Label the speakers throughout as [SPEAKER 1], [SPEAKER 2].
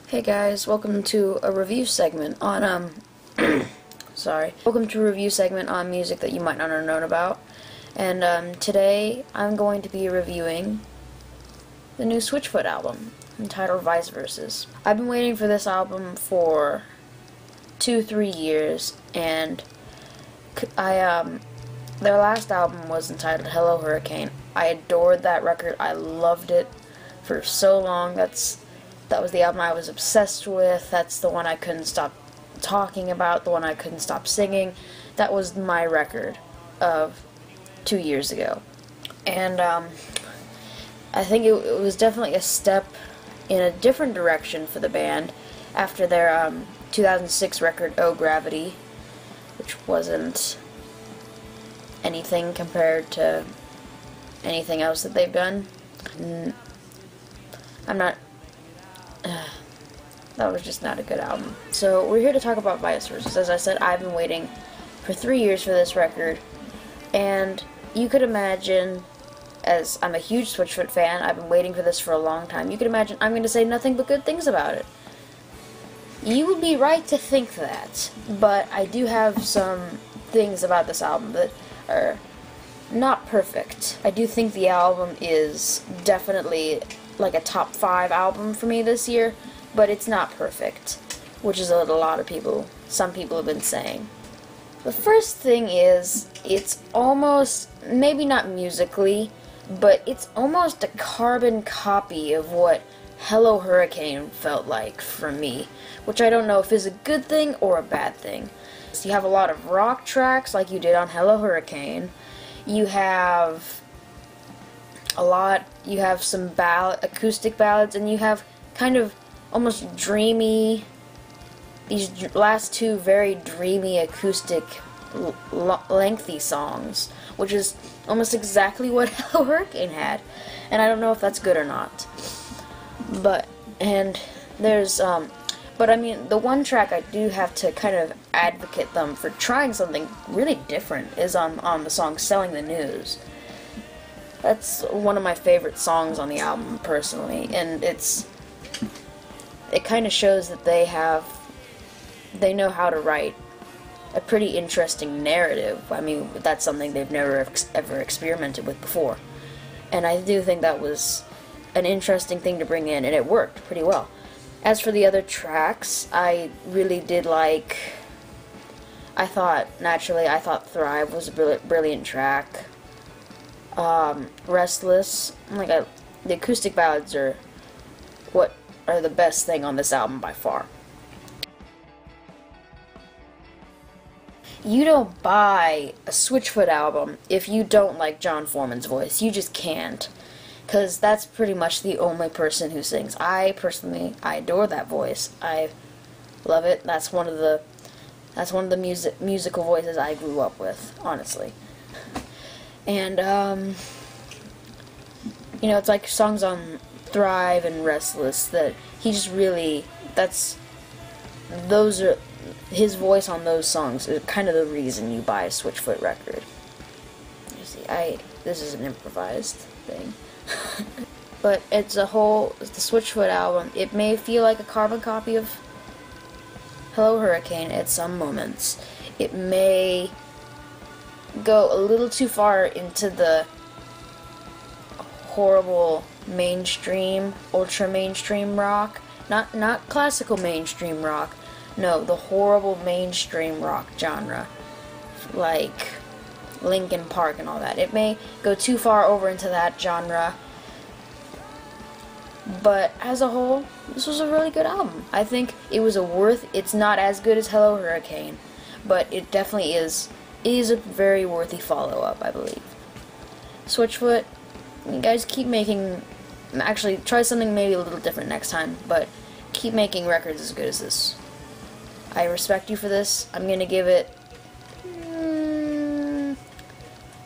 [SPEAKER 1] Hey guys, welcome to a review segment on welcome to a review segment on music that you might not have known about. And today I'm going to be reviewing the new Switchfoot album entitled Vice Verses. I've been waiting for this album for 2-3 years, and their last album was entitled Hello Hurricane. I adored that record. I loved it for so long. That was the album I was obsessed with. That's the one I couldn't stop talking about, the one I couldn't stop singing. That was my record of 2 years ago. And I think it was definitely a step in a different direction for the band after their 2006 record, Oh Gravity, which wasn't anything compared to anything else that they've done. That was just not a good album. So we're here to talk about Vice Verses. As I said, I've been waiting for 3 years for this record, and you could imagine, as I'm a huge Switchfoot fan, I've been waiting for this for a long time. You could imagine I'm going to say nothing but good things about it. You would be right to think that, but I do have some things about this album that are not perfect. I do think the album is definitely like a top 5 album for me this year, but it's not perfect, which is what some people have been saying. The first thing is, it's almost, maybe not musically, but it's almost a carbon copy of what Hello Hurricane felt like for me, which I don't know if is a good thing or a bad thing. So you have a lot of rock tracks like you did on Hello Hurricane. You have some acoustic ballads, and you have kind of almost dreamy, these last two very dreamy acoustic lengthy songs, which is almost exactly what Hello Hurricane had, and I don't know if that's good or not. But I mean, the one track I do have to kind of advocate them for trying something really different is on the song Selling the News. That's one of my favorite songs on the album, personally, and it kind of shows that they know how to write a pretty interesting narrative. I mean, that's something they've never ever experimented with before, and I do think that was an interesting thing to bring in, and it worked pretty well. As for the other tracks, I really did like, I thought Thrive was a brilliant track. Restless, the acoustic ballads are what are the best thing on this album by far. You don't buy a Switchfoot album if you don't like John Foreman's voice. You just can't, because that's pretty much the only person who sings. I adore that voice. I love it. That's one of the musical voices I grew up with, honestly. And it's like songs on Thrive and Restless that he just really, his voice on those songs is kind of the reason you buy a Switchfoot record. You see, this is an improvised thing. But it's the Switchfoot album, it may feel like a carbon copy of Hello Hurricane at some moments. It may go a little too far into the horrible mainstream, ultra mainstream rock, not classical mainstream rock, no, the horrible mainstream rock genre, like Linkin Park and all that. It may go too far over into that genre, but as a whole, this was a really good album. I think it was it's not as good as Hello Hurricane, but it definitely is a very worthy follow-up, I believe. Switchfoot, you guys keep making, actually try something maybe a little different next time, but keep making records as good as this. I respect you for this. I'm gonna give it, I'm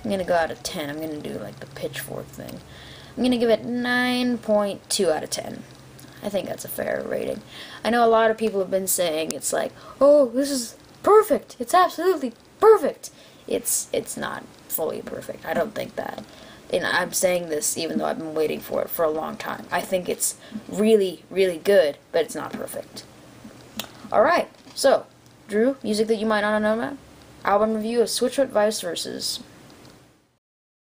[SPEAKER 1] gonna go out of 10. I'm gonna do like the pitchfork thing. I'm gonna give it 9.2 out of 10. I think that's a fair rating. I know a lot of people have been saying it's like, oh, this is perfect. It's absolutely perfect. It's not fully perfect. I don't think that. and I'm saying this even though I've been waiting for it for a long time. I think it's really, really good, but it's not perfect. Alright, so, Drew, music that you might not know about? Album review of Switchfoot Vice Versus.